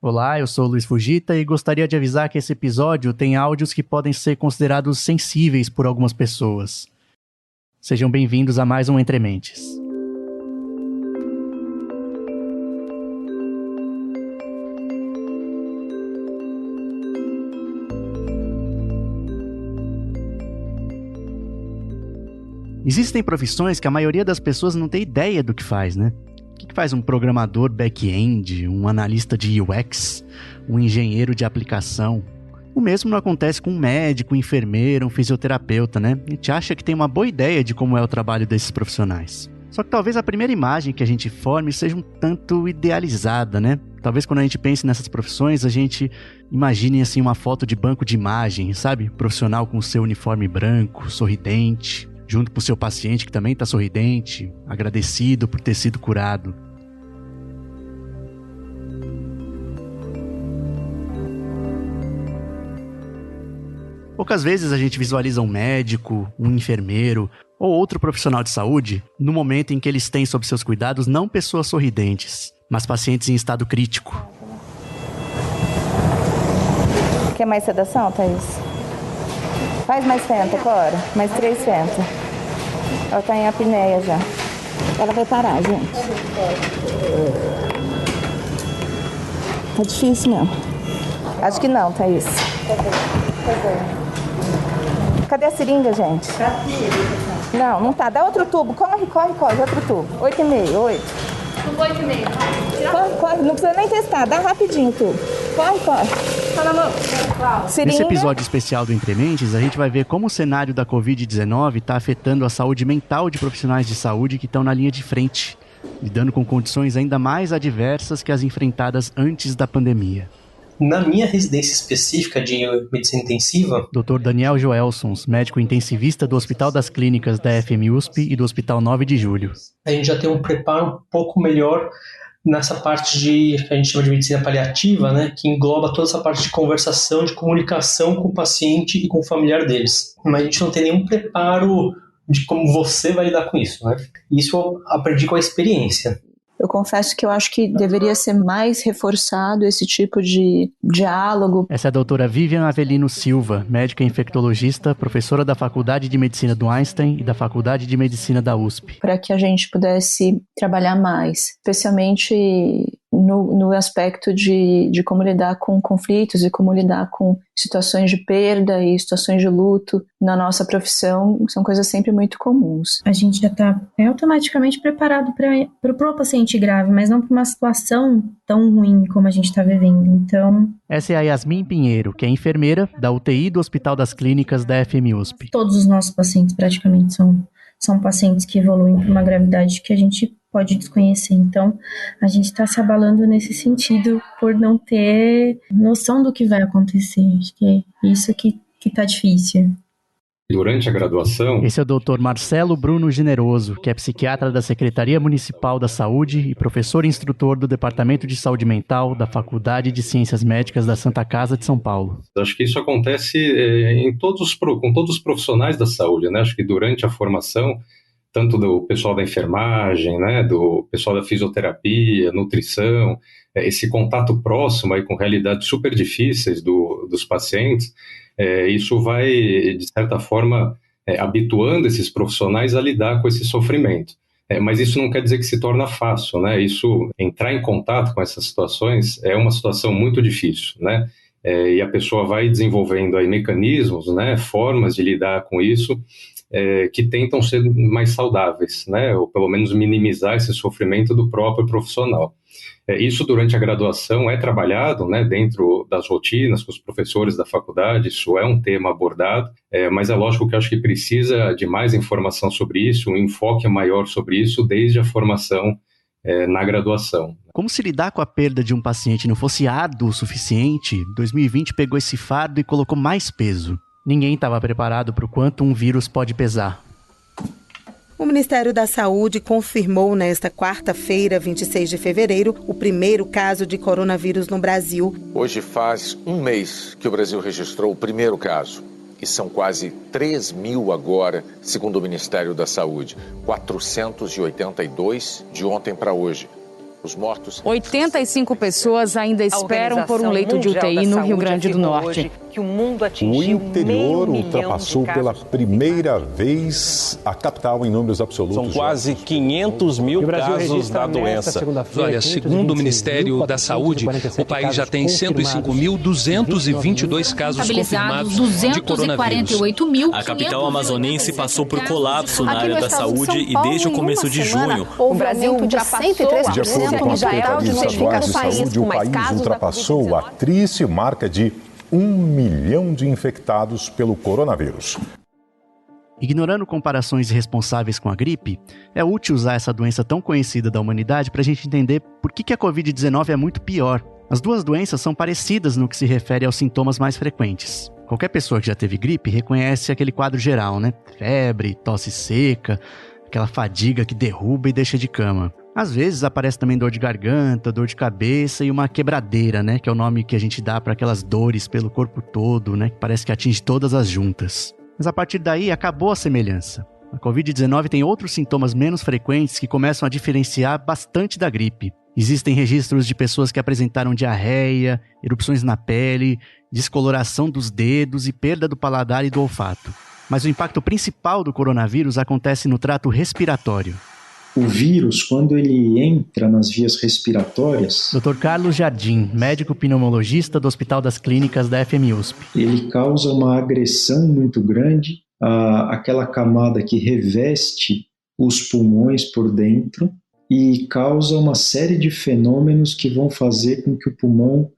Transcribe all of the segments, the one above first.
Olá, eu sou o Luiz Fujita e gostaria de avisar que esse episódio tem áudios que podem ser considerados sensíveis por algumas pessoas. Sejam bem-vindos a mais um Entre Mentes. Existem profissões que a maioria das pessoas não tem ideia do que faz, né? O que faz um programador back-end, um analista de UX, um engenheiro de aplicação? O mesmo não acontece com um médico, um enfermeiro, um fisioterapeuta, né? A gente acha que tem uma boa ideia de como é o trabalho desses profissionais. Só que talvez a primeira imagem que a gente forme seja um tanto idealizada, né? Talvez quando a gente pense nessas profissões, a gente imagine assim uma foto de banco de imagem, sabe? Profissional com o seu uniforme branco, sorridente, junto com o seu paciente que também está sorridente, agradecido por ter sido curado. Poucas vezes a gente visualiza um médico, um enfermeiro ou outro profissional de saúde no momento em que eles têm sob seus cuidados não pessoas sorridentes, mas pacientes em estado crítico. Quer mais sedação, Thaís? Faz mais fenta, Cora. Mais 3 fenta. Ela tá em apneia já. Ela vai parar, gente. Tá difícil mesmo. Acho que não, Thaís. Cadê a seringa, gente? Não tá. Dá outro tubo. Corre. Outro tubo. 8,5. 8. Tubo 8,5. Corre. Não precisa nem testar. Dá rapidinho o tubo. Corre. Tá na mão. Seringa. Nesse episódio especial do Entre Mentes, a gente vai ver como o cenário da Covid-19 está afetando a saúde mental de profissionais de saúde que estão na linha de frente, lidando com condições ainda mais adversas que as enfrentadas antes da pandemia. Na minha residência específica de medicina intensiva, Dr. Daniel Joelsons, médico intensivista do Hospital das Clínicas da FMUSP e do Hospital 9 de Julho. A gente já tem um preparo um pouco melhor nessa parte que a gente chama de medicina paliativa, né, que engloba toda essa parte de conversação, de comunicação com o paciente e com o familiar deles. Mas a gente não tem nenhum preparo de como você vai lidar com isso, né? Isso eu aprendi com a experiência. Eu confesso que eu acho que deveria ser mais reforçado esse tipo de diálogo. Essa é a doutora Vivian Avelino Silva, médica infectologista, professora da Faculdade de Medicina do Einstein e da Faculdade de Medicina da USP. Para que a gente pudesse trabalhar mais, especialmente no aspecto de como lidar com conflitos e como lidar com situações de perda e situações de luto na nossa profissão, são coisas sempre muito comuns. A gente já está automaticamente preparado para o paciente grave, mas não para uma situação tão ruim como a gente está vivendo. Então, essa é a Yasmin Pinheiro, que é enfermeira da UTI do Hospital das Clínicas da FMUSP. Todos os nossos pacientes praticamente são pacientes que evoluem para uma gravidade que a gente pode desconhecer. Então, a gente está se abalando nesse sentido por não ter noção do que vai acontecer. Acho que é isso que está difícil. Durante a graduação... Esse é o Dr. Marcelo Bruno Generoso, que é psiquiatra da Secretaria Municipal da Saúde e professor instrutor do Departamento de Saúde Mental da Faculdade de Ciências Médicas da Santa Casa de São Paulo. Acho que isso acontece com todos os profissionais da saúde, né? Acho que durante a formação, tanto do pessoal da enfermagem, né, do pessoal da fisioterapia, nutrição, esse contato próximo aí com realidades super difíceis dos pacientes, isso vai, de certa forma, habituando esses profissionais a lidar com esse sofrimento. Mas isso não quer dizer que se torna fácil, né? Isso, entrar em contato com essas situações é uma situação muito difícil, né? E a pessoa vai desenvolvendo aí mecanismos, né, formas de lidar com isso, que tentam ser mais saudáveis, né, ou pelo menos minimizar esse sofrimento do próprio profissional. Isso durante a graduação é trabalhado, né, dentro das rotinas com os professores da faculdade, isso é um tema abordado, mas é lógico que eu acho que precisa de mais informação sobre isso, um enfoque maior sobre isso desde a formação na graduação. Como se lidar com a perda de um paciente não fosse árduo o suficiente, 2020 pegou esse fardo e colocou mais peso. Ninguém estava preparado para o quanto um vírus pode pesar. O Ministério da Saúde confirmou nesta quarta-feira, 26 de fevereiro, o primeiro caso de coronavírus no Brasil. Hoje faz um mês que o Brasil registrou o primeiro caso. E são quase 3 mil agora, segundo o Ministério da Saúde. 482 de ontem para hoje. Os mortos... 85 pessoas ainda esperam por um leito de UTI no Rio Grande do Norte. Que o mundo atingiu o interior ultrapassou pela primeira vez a capital em números absolutos. São quase 500 mil casos da doença. Olha, segundo o Ministério da Saúde, o país já tem 105.222 casos confirmados de coronavírus. A capital amazonense passou por colapso na área da saúde e desde o começo de junho. O Brasil ultrapassou 103%. De acordo com as secretarias estaduais de saúde, o país ultrapassou a triste marca de 1 milhão de infectados pelo coronavírus. Ignorando comparações irresponsáveis com a gripe, é útil usar essa doença tão conhecida da humanidade para a gente entender por que a Covid-19 é muito pior. As duas doenças são parecidas no que se refere aos sintomas mais frequentes. Qualquer pessoa que já teve gripe reconhece aquele quadro geral, né? Febre, tosse seca, aquela fadiga que derruba e deixa de cama. Às vezes aparece também dor de garganta, dor de cabeça e uma quebradeira, né? Que é o nome que a gente dá para aquelas dores pelo corpo todo, né? Que parece que atinge todas as juntas. Mas a partir daí acabou a semelhança. A Covid-19 tem outros sintomas menos frequentes que começam a diferenciar bastante da gripe. Existem registros de pessoas que apresentaram diarreia, erupções na pele, descoloração dos dedos e perda do paladar e do olfato. Mas o impacto principal do coronavírus acontece no trato respiratório. O vírus, quando ele entra nas vias respiratórias... Dr. Carlos Jardim, médico pneumologista do Hospital das Clínicas da FMUSP. Ele causa uma agressão muito grande àquela camada que reveste os pulmões por dentro e causa uma série de fenômenos que vão fazer com que o pulmão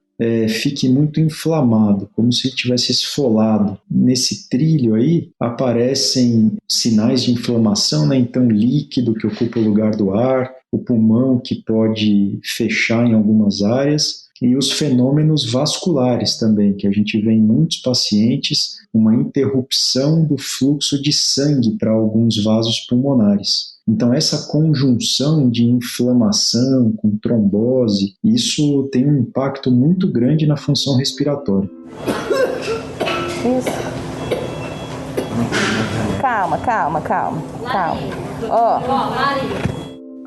fique muito inflamado, como se ele tivesse esfolado. Nesse trilho aí aparecem sinais de inflamação, né? Então líquido que ocupa o lugar do ar, o pulmão que pode fechar em algumas áreas e os fenômenos vasculares também, que a gente vê em muitos pacientes, uma interrupção do fluxo de sangue para alguns vasos pulmonares. Então essa conjunção de inflamação com trombose, isso tem um impacto muito grande na função respiratória. Isso. Calma.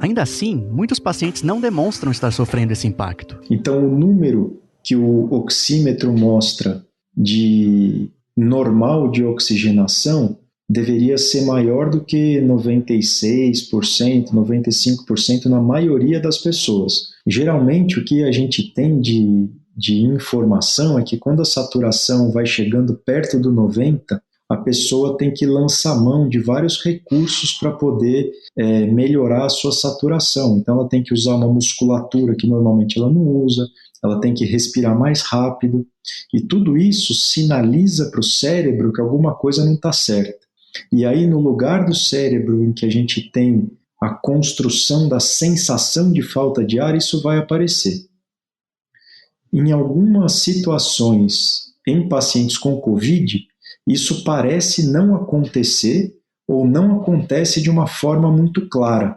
Ainda assim, muitos pacientes não demonstram estar sofrendo esse impacto. Então o número que o oxímetro mostra de normal de oxigenação deveria ser maior do que 96%, 95% na maioria das pessoas. Geralmente, o que a gente tem de informação é que quando a saturação vai chegando perto do 90%, a pessoa tem que lançar mão de vários recursos para poder melhorar a sua saturação. Então, ela tem que usar uma musculatura que normalmente ela não usa, ela tem que respirar mais rápido, e tudo isso sinaliza para o cérebro que alguma coisa não está certa. E aí, no lugar do cérebro em que a gente tem a construção da sensação de falta de ar, isso vai aparecer. Em algumas situações, em pacientes com Covid, isso parece não acontecer ou não acontece de uma forma muito clara.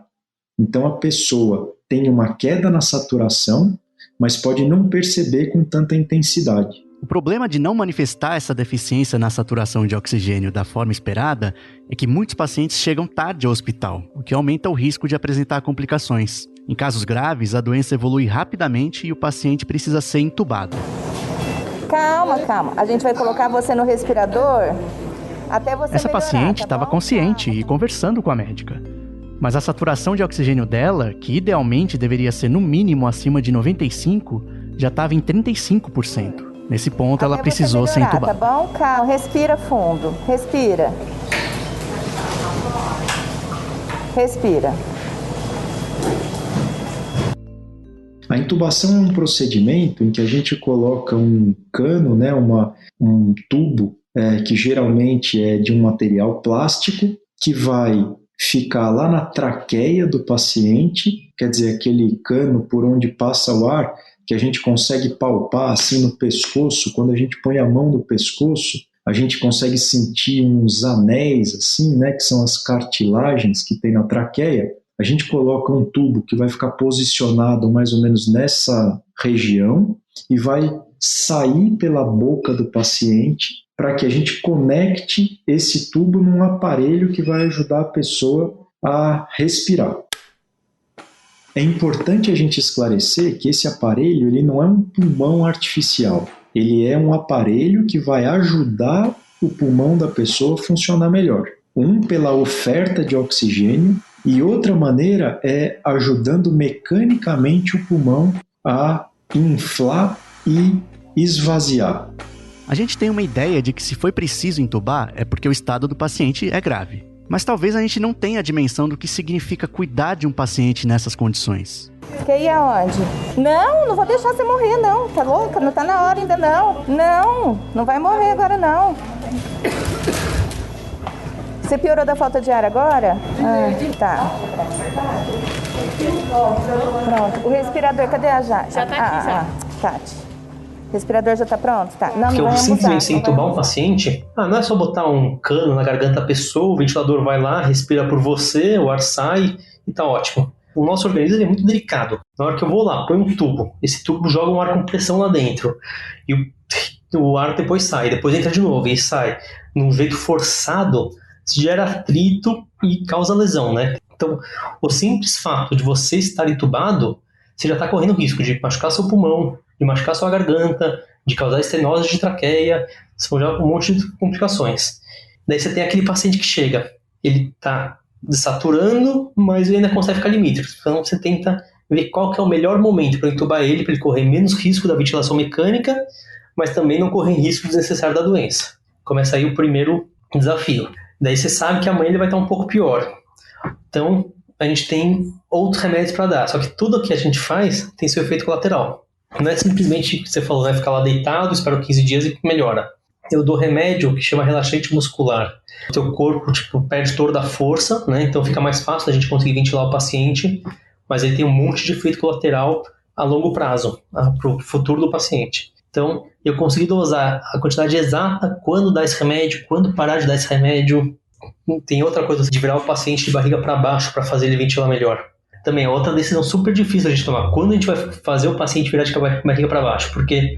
Então, a pessoa tem uma queda na saturação, mas pode não perceber com tanta intensidade. O problema de não manifestar essa deficiência na saturação de oxigênio da forma esperada é que muitos pacientes chegam tarde ao hospital, o que aumenta o risco de apresentar complicações. Em casos graves, a doença evolui rapidamente e o paciente precisa ser entubado. Calma. A gente vai colocar você no respirador até você Essa melhorar, paciente tá estava bom? consciente e conversando com a médica. Mas a saturação de oxigênio dela, que idealmente deveria ser no mínimo acima de 95%, já estava em 35%. Nesse ponto, ela precisou ser entubada. Tá bom? Calma, respira fundo. Respira. A intubação é um procedimento em que a gente coloca um cano, né, um tubo, que geralmente é de um material plástico, que vai ficar lá na traqueia do paciente, quer dizer, aquele cano por onde passa o ar, que a gente consegue palpar assim no pescoço. Quando a gente põe a mão no pescoço, a gente consegue sentir uns anéis assim, né, que são as cartilagens que tem na traqueia. A gente coloca um tubo que vai ficar posicionado mais ou menos nessa região e vai sair pela boca do paciente para que a gente conecte esse tubo num aparelho que vai ajudar a pessoa a respirar. É importante a gente esclarecer que esse aparelho ele não é um pulmão artificial. Ele é um aparelho que vai ajudar o pulmão da pessoa a funcionar melhor. Um pela oferta de oxigênio e outra maneira é ajudando mecanicamente o pulmão a inflar e esvaziar. A gente tem uma ideia de que se foi preciso entubar é porque o estado do paciente é grave. Mas talvez a gente não tenha a dimensão do que significa cuidar de um paciente nessas condições. Quer ir aonde? Não vou deixar você morrer, não. Tá louca? Não tá na hora ainda, não. Não vai morrer agora, não. Você piorou da falta de ar agora? Tá. Pronto. O respirador, cadê a Jade? Já tá aqui, já. Tati. O respirador já tá pronto? Tá. Porque eu simplesmente sem entubar um paciente, não é só botar um cano na garganta da pessoa, o ventilador vai lá, respira por você, o ar sai e tá ótimo. O nosso organismo é muito delicado. Na hora que eu vou lá, põe um tubo, esse tubo joga um ar com pressão lá dentro e o ar depois sai, depois entra de novo e sai. Num jeito forçado, gera atrito e causa lesão, né? Então, o simples fato de você estar entubado, você já está correndo risco de machucar seu pulmão, de machucar sua garganta, de causar estenose de traqueia, são já um monte de complicações. Daí você tem aquele paciente que chega, ele está desaturando, mas ele ainda consegue ficar limítrofe. Então você tenta ver qual que é o melhor momento para entubar ele, para ele correr menos risco da ventilação mecânica, mas também não correr risco desnecessário da doença. Começa aí o primeiro desafio. Daí você sabe que amanhã ele vai estar um pouco pior. Então a gente tem outros remédios para dar, só que tudo que a gente faz tem seu efeito colateral. Não é simplesmente, você falou, vai ficar lá deitado, espera 15 dias e melhora. Eu dou remédio que chama relaxante muscular. O teu corpo perde toda a força, né? Então fica mais fácil a gente conseguir ventilar o paciente, mas ele tem um monte de efeito colateral a longo prazo, para o futuro do paciente. Então eu consegui dosar a quantidade exata, quando dar esse remédio, quando parar de dar esse remédio. Tem outra coisa de virar o paciente de barriga para baixo para fazer ele ventilar melhor. Também é outra decisão super difícil a gente tomar. Quando a gente vai fazer o paciente virar de barriga para baixo? Porque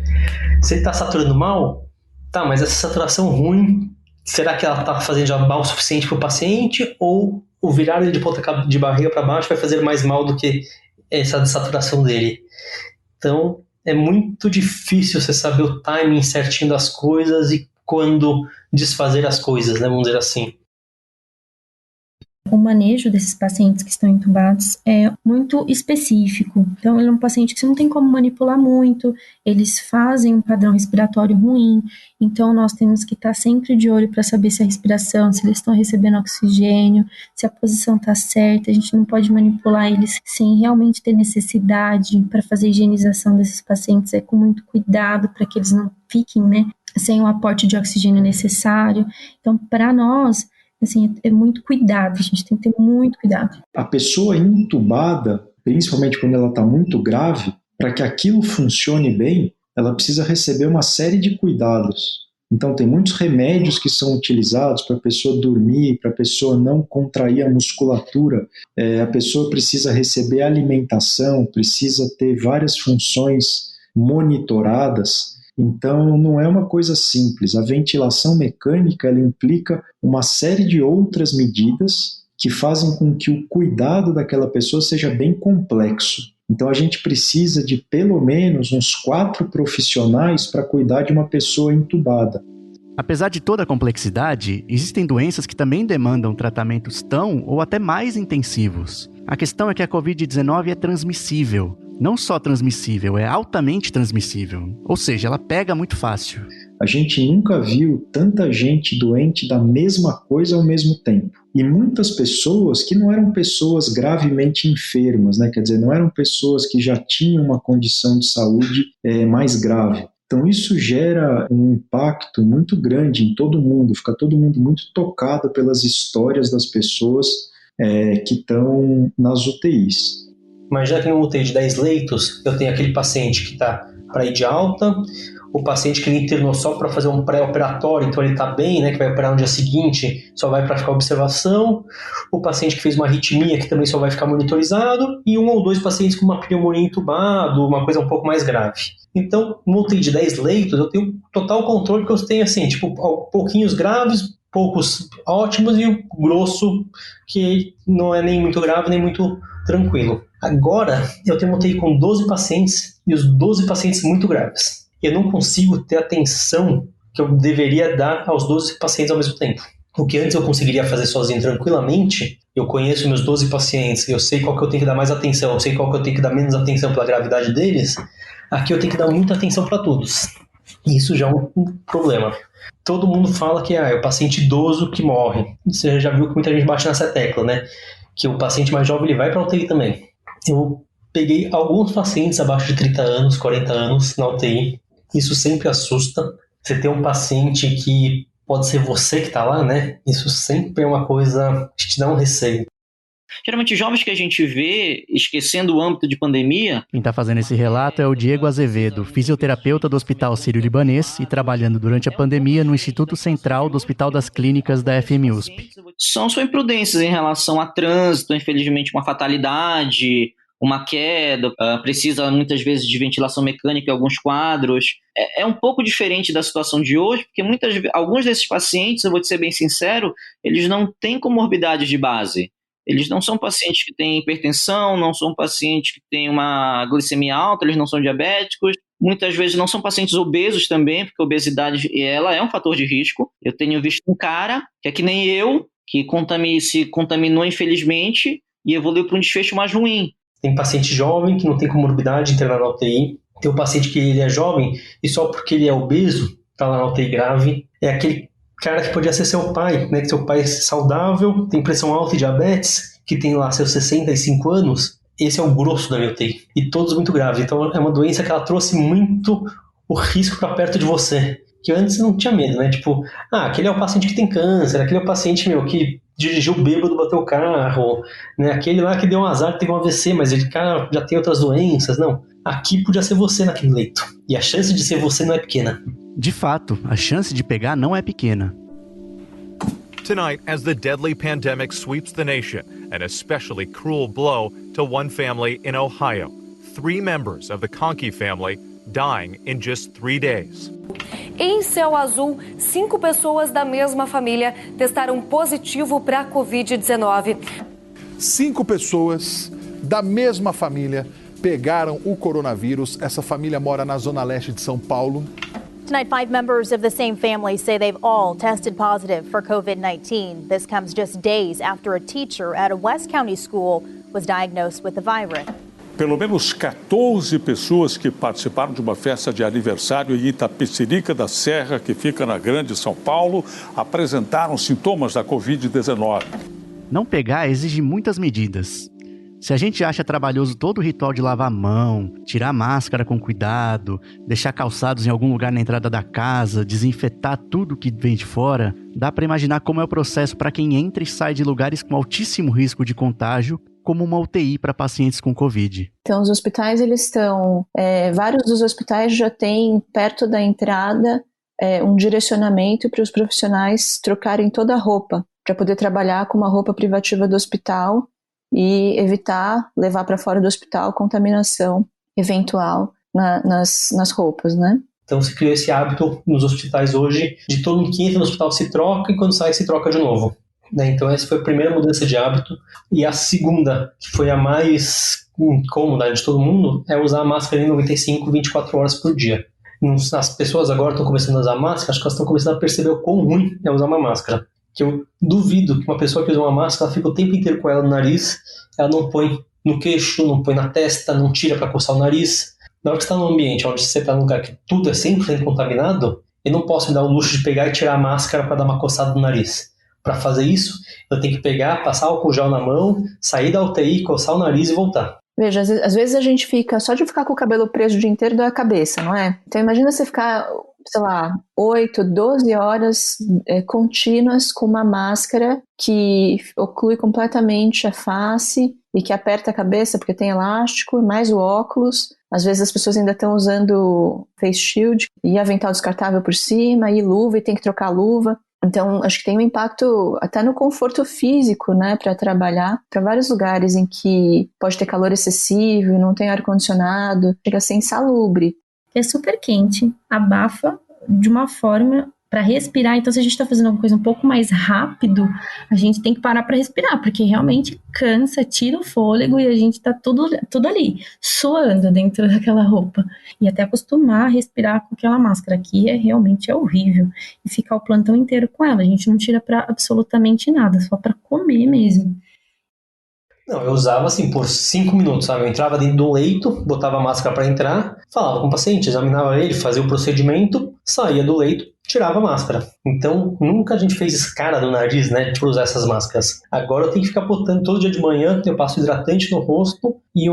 se ele está saturando mal, tá, mas essa saturação ruim, será que ela está fazendo já mal o suficiente para o paciente? Ou o virar ele de barriga para baixo vai fazer mais mal do que essa desaturação dele? Então, é muito difícil você saber o timing certinho das coisas e quando desfazer as coisas, né? Vamos dizer assim. O manejo desses pacientes que estão entubados é muito específico. Então, ele é um paciente que você não tem como manipular muito, eles fazem um padrão respiratório ruim, então nós temos que estar sempre de olho para saber se a respiração, se eles estão recebendo oxigênio, se a posição está certa. A gente não pode manipular eles sem realmente ter necessidade para fazer a higienização desses pacientes, é com muito cuidado para que eles não fiquem, né, sem o aporte de oxigênio necessário. Então, para nós, assim, é muito cuidado, a gente tem que ter muito cuidado. A pessoa intubada, principalmente quando ela está muito grave, para que aquilo funcione bem, ela precisa receber uma série de cuidados. Então tem muitos remédios que são utilizados para a pessoa dormir, para a pessoa não contrair a musculatura, a pessoa precisa receber alimentação, precisa ter várias funções monitoradas. Então, não é uma coisa simples. A ventilação mecânica ela implica uma série de outras medidas que fazem com que o cuidado daquela pessoa seja bem complexo. Então, a gente precisa de pelo menos uns 4 profissionais para cuidar de uma pessoa entubada. Apesar de toda a complexidade, existem doenças que também demandam tratamentos tão ou até mais intensivos. A questão é que a Covid-19 é transmissível. Não só transmissível, é altamente transmissível. Ou seja, ela pega muito fácil. A gente nunca viu tanta gente doente da mesma coisa ao mesmo tempo. E muitas pessoas que não eram pessoas gravemente enfermas, né? Quer dizer, não eram pessoas que já tinham uma condição de saúde mais grave. Então isso gera um impacto muito grande em todo mundo. Fica todo mundo muito tocado pelas histórias das pessoas que estão nas UTIs. Mas já que no UTI de 10 leitos, eu tenho aquele paciente que está para ir de alta, o paciente que ele internou só para fazer um pré-operatório, então ele está bem, né, que vai operar no dia seguinte, só vai para ficar observação, o paciente que fez uma arritmia, que também só vai ficar monitorizado, e 1 ou 2 pacientes com uma pneumonia entubado, uma coisa um pouco mais grave. Então, no UTI de 10 leitos, eu tenho total controle, que eu tenho assim, tipo, pouquinhos graves, poucos ótimos, e o grosso, que não é nem muito grave, nem muito tranquilo. Agora, eu tenho uma UTI com 12 pacientes e os 12 pacientes muito graves. Eu não consigo ter a atenção que eu deveria dar aos 12 pacientes ao mesmo tempo. O que antes eu conseguiria fazer sozinho tranquilamente, eu conheço meus 12 pacientes, eu sei qual que eu tenho que dar mais atenção, eu sei qual que eu tenho que dar menos atenção pela gravidade deles, aqui eu tenho que dar muita atenção para todos. E isso já é um problema. Todo mundo fala que é o paciente idoso que morre. Você já viu que muita gente bate nessa tecla, né? Que o paciente mais jovem ele vai para a UTI também. Eu peguei alguns pacientes abaixo de 30 anos, 40 anos na UTI. Isso sempre assusta. Você tem um paciente que pode ser você que está lá, né? Isso sempre é uma coisa que te dá um receio. Geralmente jovens que a gente vê esquecendo o âmbito de pandemia. Quem está fazendo esse relato é o Diego Azevedo, fisioterapeuta do Hospital Sírio-Libanês e trabalhando durante a pandemia no Instituto Central do Hospital das Clínicas da FMUSP. São só imprudências em relação a trânsito, infelizmente uma fatalidade, uma queda, precisa muitas vezes de ventilação mecânica em alguns quadros. É um pouco diferente da situação de hoje, porque alguns desses pacientes, eu vou te ser bem sincero, eles não têm comorbidades de base. Eles não são pacientes que têm hipertensão, não são pacientes que têm uma glicemia alta, eles não são diabéticos. Muitas vezes não são pacientes obesos também, porque a obesidade ela é um fator de risco. Eu tenho visto um cara, que é que nem eu, que se contaminou infelizmente e evoluiu para um desfecho mais ruim. Tem paciente jovem que não tem comorbidade interna na UTI. Tem um paciente que ele é jovem e só porque ele é obeso está lá na UTI grave. É aquele cara que podia ser seu pai, né? Que seu pai é saudável, tem pressão alta e diabetes, que tem lá seus 65 anos. Esse é o grosso da minha UTI. E todos muito graves. Então é uma doença que ela trouxe muito o risco para perto de você. Que antes não tinha medo, né? Tipo, aquele é o paciente que tem câncer, aquele é o paciente, que dirigiu bêbado, bateu o carro, né? Aquele lá que deu um azar, teve um AVC, mas ele cara já tem outras doenças. Não, aqui podia ser você naquele leito. E a chance de ser você não é pequena. De fato, a chance de pegar não é pequena. Tonight, as the deadly pandemic sweeps the nation, an especially cruel blow to one family in Ohio. 3 members of the Conkey family dying in just 3 days. Em Céu Azul, 5 pessoas da mesma família testaram positivo para a Covid-19. 5 pessoas da mesma família pegaram o coronavírus. Essa família mora na zona leste de São Paulo. Tonight, 5 members of the same family say they've all tested positive for COVID-19. This comes just days after a teacher at a West County school was diagnosed with the virus. Pelo menos 14 pessoas que participaram de uma festa de aniversário em Itapecerica da Serra, que fica na Grande São Paulo, apresentaram sintomas da Covid-19. Não pegar exige muitas medidas. Se a gente acha trabalhoso todo o ritual de lavar a mão, tirar a máscara com cuidado, deixar calçados em algum lugar na entrada da casa, desinfetar tudo que vem de fora, dá para imaginar como é o processo para quem entra e sai de lugares com altíssimo risco de contágio, como uma UTI para pacientes com Covid. Então, os hospitais, eles estão... vários dos hospitais já têm, perto da entrada, um direcionamento para os profissionais trocarem toda a roupa, para poder trabalhar com uma roupa privativa do hospital e evitar levar para fora do hospital contaminação eventual nas roupas, né? Então se criou esse hábito nos hospitais hoje de todo mundo que entra no hospital se troca e quando sai se troca de novo. Então essa foi a primeira mudança de hábito. E a segunda, que foi a mais incômoda de todo mundo, é usar a máscara em 95, 24 horas por dia. As pessoas agora estão começando a usar máscara, acho que elas estão começando a perceber o quão ruim é usar uma máscara. Que eu duvido que uma pessoa que usa uma máscara ela fica o tempo inteiro com ela no nariz, ela não põe no queixo, não põe na testa, não tira para coçar o nariz. Na hora que você está num ambiente onde você está num lugar que tudo é 100% contaminado, eu não posso me dar o luxo de pegar e tirar a máscara para dar uma coçada no nariz. Para fazer isso, eu tenho que pegar, passar álcool gel na mão, sair da UTI, coçar o nariz e voltar. Veja, às vezes a gente fica, só de ficar com o cabelo preso o dia inteiro da cabeça, não é? Então imagina você ficar, 8, 12 horas contínuas com uma máscara que oclui completamente a face e que aperta a cabeça porque tem elástico, mais o óculos. Às vezes as pessoas ainda estão usando face shield e avental descartável por cima e luva e tem que trocar a luva. Então, acho que tem um impacto até no conforto físico, né, para trabalhar, para vários lugares em que pode ter calor excessivo, não tem ar-condicionado, chega a ser insalubre. É super quente, abafa de uma forma para respirar. Então, se a gente está fazendo alguma coisa um pouco mais rápido, a gente tem que parar para respirar, porque realmente cansa, tira o fôlego e a gente está tudo ali, suando dentro daquela roupa. E até acostumar a respirar com aquela máscara aqui realmente horrível. E ficar o plantão inteiro com ela. A gente não tira para absolutamente nada, só para comer mesmo. Não, eu usava assim por 5 minutos, sabe? Eu entrava dentro do leito, botava a máscara para entrar, falava com o paciente, examinava ele, fazia o procedimento, saía do leito, tirava a máscara. Então, nunca a gente fez escara no nariz, né, de usar essas máscaras. Agora eu tenho que ficar botando todo dia de manhã, eu passo hidratante no rosto e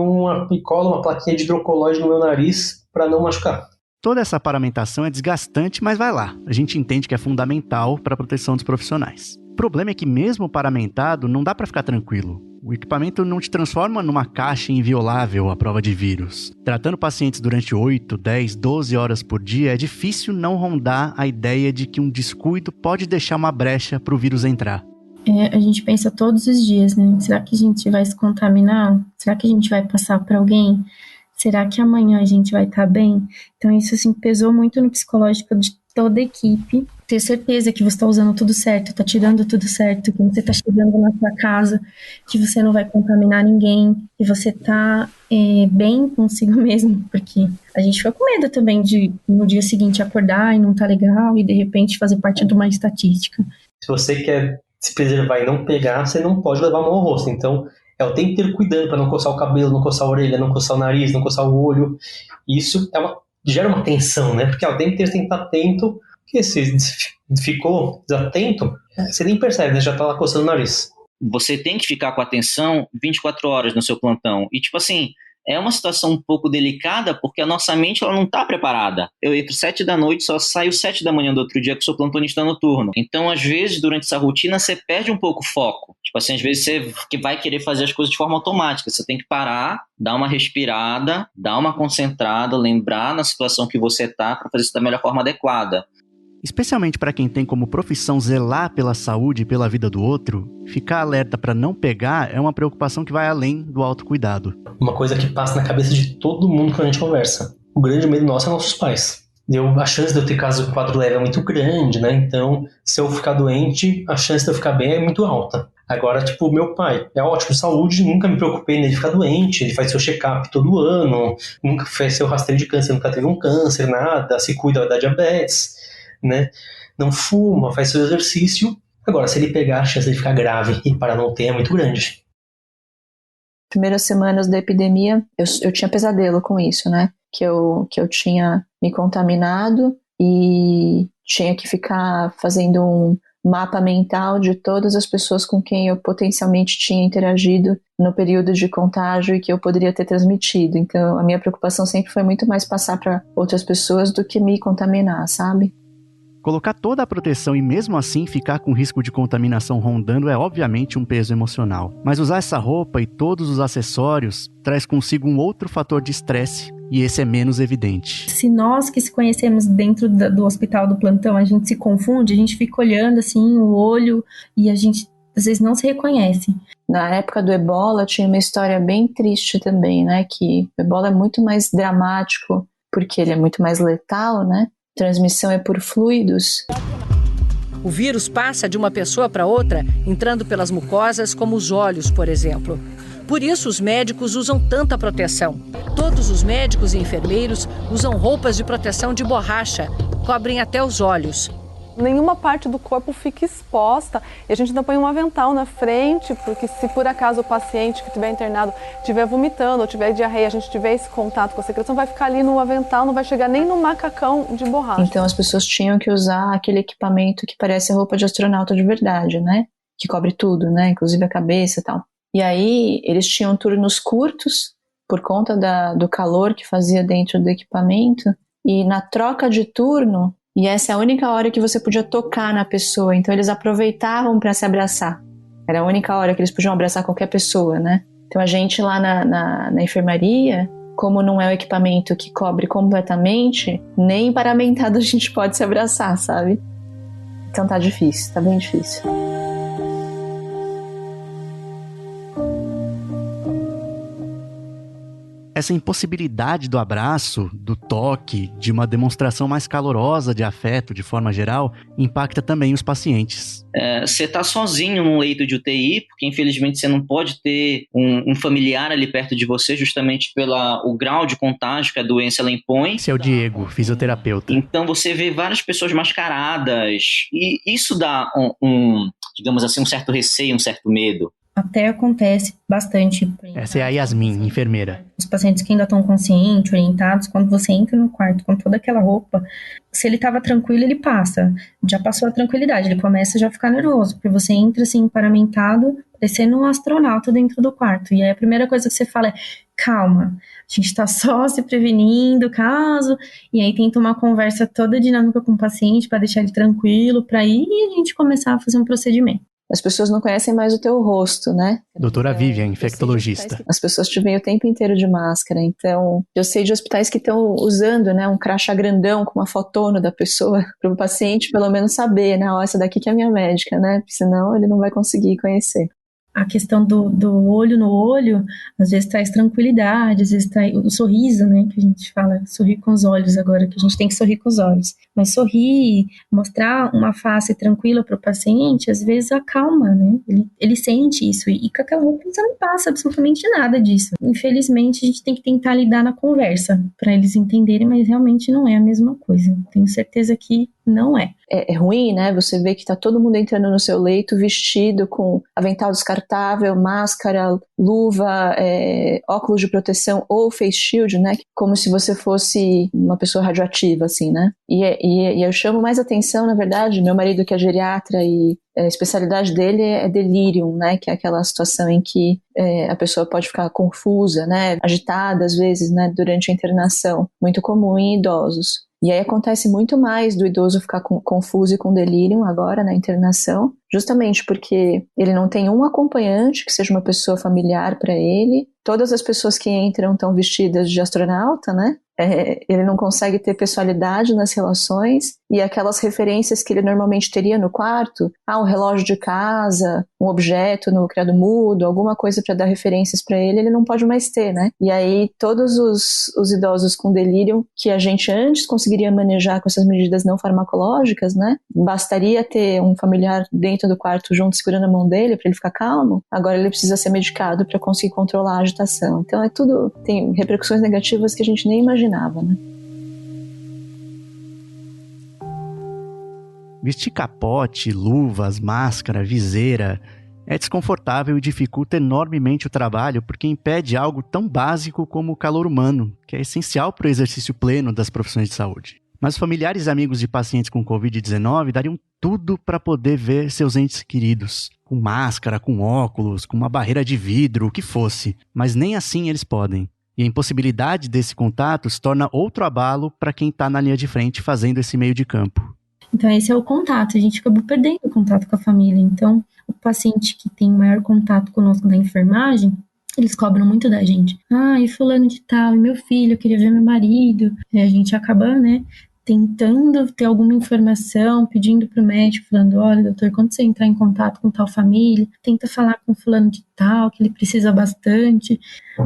colo uma plaquinha de hidrocolóide no meu nariz para não machucar. Toda essa paramentação é desgastante, mas vai lá. A gente entende que é fundamental para a proteção dos profissionais. O problema é que mesmo paramentado, não dá para ficar tranquilo. O equipamento não te transforma numa caixa inviolável à prova de vírus. Tratando pacientes durante 8, 10, 12 horas por dia, é difícil não rondar a ideia de que um descuido pode deixar uma brecha para o vírus entrar. A gente pensa todos os dias, né? Será que a gente vai se contaminar? Será que a gente vai passar para alguém? Será que amanhã a gente vai estar bem? Então isso assim, pesou muito no psicológico de toda a equipe. Ter certeza que você está usando tudo certo, está tirando tudo certo, que você está chegando na sua casa, que você não vai contaminar ninguém, que você está bem consigo mesmo, porque a gente foi com medo também de no dia seguinte acordar e não tá legal e de repente fazer parte de uma estatística. Se você quer se preservar e não pegar, você não pode levar a mão ao rosto. Então é o tempo inteiro cuidando para não coçar o cabelo, não coçar a orelha, não coçar o nariz, não coçar o olho. Isso gera uma tensão, né? Porque o tempo inteiro você tem que estar atento. Porque se ficou desatento, você nem percebe, né? Já tá lá coçando o nariz. Você tem que ficar com atenção 24 horas no seu plantão. E, tipo assim, é uma situação um pouco delicada, porque a nossa mente ela não tá preparada. Eu entro 7 da noite, só saio 7 da manhã do outro dia, que sou plantonista noturno. Então, às vezes, durante essa rotina, você perde um pouco o foco. Tipo assim, às vezes você vai querer fazer as coisas de forma automática. Você tem que parar, dar uma respirada, dar uma concentrada, lembrar na situação que você tá, para fazer isso da melhor forma adequada. Especialmente para quem tem como profissão zelar pela saúde e pela vida do outro, ficar alerta para não pegar é uma preocupação que vai além do autocuidado. Uma coisa que passa na cabeça de todo mundo quando a gente conversa. O grande medo nosso é nossos pais. A chance de eu ter caso de quadro leve é muito grande, né? Então, se eu ficar doente, a chance de eu ficar bem é muito alta. Agora, tipo, meu pai é ótimo de saúde, nunca me preocupei nele ficar doente, ele faz seu check-up todo ano, nunca fez seu rastreio de câncer, nunca teve um câncer, nada, se cuida da diabetes, né? Não fuma, faz seu exercício. Agora, se ele pegar, a chance de ficar grave e parar não ter é muito grande. Primeiras semanas da epidemia, eu tinha pesadelo com isso, né? Que eu tinha me contaminado e tinha que ficar fazendo um mapa mental de todas as pessoas com quem eu potencialmente tinha interagido no período de contágio e que eu poderia ter transmitido. Então, a minha preocupação sempre foi muito mais passar para outras pessoas do que me contaminar, sabe? Colocar toda a proteção e mesmo assim ficar com risco de contaminação rondando é obviamente um peso emocional. Mas usar essa roupa e todos os acessórios traz consigo um outro fator de estresse e esse é menos evidente. Se nós que se conhecemos dentro do hospital do plantão, a gente se confunde, a gente fica olhando assim o olho e a gente às vezes não se reconhece. Na época do Ebola tinha uma história bem triste também, né? Que o Ebola é muito mais dramático porque ele é muito mais letal, né? Transmissão é por fluidos. O vírus passa de uma pessoa para outra, entrando pelas mucosas, como os olhos, por exemplo. Por isso, os médicos usam tanta proteção. Todos os médicos e enfermeiros usam roupas de proteção de borracha, cobrem até os olhos. Nenhuma parte do corpo fica exposta e a gente ainda põe um avental na frente, porque se por acaso o paciente que estiver internado estiver vomitando ou tiver diarreia, a gente tiver esse contato com a secreção, vai ficar ali no avental, não vai chegar nem no macacão de borracha. Então as pessoas tinham que usar aquele equipamento que parece a roupa de astronauta de verdade, né? Que cobre tudo, né? Inclusive a cabeça e tal. E aí eles tinham turnos curtos por conta do calor que fazia dentro do equipamento e na troca de turno. E essa é a única hora que você podia tocar na pessoa. Então eles aproveitavam para se abraçar. Era a única hora que eles podiam abraçar qualquer pessoa, né? Então a gente lá na enfermaria, como não é o equipamento que cobre completamente, nem paramentado a gente pode se abraçar, sabe? Então tá difícil, tá bem difícil. essa impossibilidade do abraço, do toque, de uma demonstração mais calorosa de afeto, de forma geral, impacta também os pacientes. Você está sozinho num leito de UTI, porque infelizmente você não pode ter um familiar ali perto de você, justamente pelo grau de contágio que a doença ela impõe. Esse é o Diego, fisioterapeuta. Então você vê várias pessoas mascaradas, e isso dá digamos assim, um certo receio, um certo medo. Até acontece bastante. Essa é a Yasmin, enfermeira. Os pacientes que ainda estão conscientes, orientados, quando você entra no quarto com toda aquela roupa, se ele estava tranquilo, ele passa. Já passou a tranquilidade, ele começa já a ficar nervoso, porque você entra assim, paramentado, parecendo um astronauta dentro do quarto. E aí a primeira coisa que você fala é, calma, a gente está só se prevenindo, caso... E aí tenta uma conversa toda dinâmica com o paciente para deixar ele tranquilo, para aí a gente começar a fazer um procedimento. As pessoas não conhecem mais o teu rosto, né? Doutora Vivian, infectologista. As pessoas te veem o tempo inteiro de máscara, então eu sei de hospitais que estão usando, né, um crachá grandão com uma fotona da pessoa para o paciente pelo menos saber, né, ó, essa daqui que é a minha médica, né, senão ele não vai conseguir conhecer. A questão do olho no olho, às vezes traz tranquilidade, às vezes traz o sorriso, né, que a gente fala, sorrir com os olhos agora, que a gente tem que sorrir com os olhos. Mas sorrir, mostrar uma face tranquila para o paciente, às vezes acalma, né, ele sente isso, e com aquela roupa você não passa absolutamente nada disso. Infelizmente, a gente tem que tentar lidar na conversa, para eles entenderem, mas realmente não é a mesma coisa. Tenho certeza que não é. É ruim, né? Você vê que tá todo mundo entrando no seu leito vestido com avental descartável, máscara, luva, óculos de proteção ou face shield, né? Como se você fosse uma pessoa radioativa, assim, né? E eu chamo mais atenção, na verdade, meu marido que é geriatra e a especialidade dele é delirium, né? Que é aquela situação em que a pessoa pode ficar confusa, né? Agitada às vezes, né? Durante a internação. Muito comum em idosos. E aí acontece muito mais do idoso ficar confuso e com delírio agora na internação, justamente porque ele não tem um acompanhante que seja uma pessoa familiar para ele. Todas as pessoas que entram estão vestidas de astronauta, né? Ele não consegue ter pessoalidade nas relações, e aquelas referências que ele normalmente teria no quarto, um relógio de casa, um objeto no criado mudo, alguma coisa para dar referências para ele não pode mais ter, né? E aí todos os idosos com delírio que a gente antes conseguiria manejar com essas medidas não farmacológicas, né? Bastaria ter um familiar dentro do quarto junto segurando a mão dele para ele ficar calmo. Agora ele precisa ser medicado para conseguir controlar a agitação. Então tem repercussões negativas que a gente nem imaginava, né? Vestir capote, luvas, máscara, viseira é desconfortável e dificulta enormemente o trabalho porque impede algo tão básico como o calor humano, que é essencial para o exercício pleno das profissões de saúde. Mas familiares e amigos de pacientes com Covid-19 dariam tudo para poder ver seus entes queridos, com máscara, com óculos, com uma barreira de vidro, o que fosse, mas nem assim eles podem. E a impossibilidade desse contato se torna outro abalo para quem está na linha de frente fazendo esse meio de campo. Então esse é o contato, a gente acabou perdendo o contato com a família. Então o paciente que tem maior contato conosco da enfermagem, eles cobram muito da gente. E fulano de tal, e meu filho, eu queria ver meu marido. E a gente acaba, né, tentando ter alguma informação, pedindo pro médico, falando, olha, doutor, quando você entrar em contato com tal família, tenta falar com fulano de tal, que ele precisa bastante.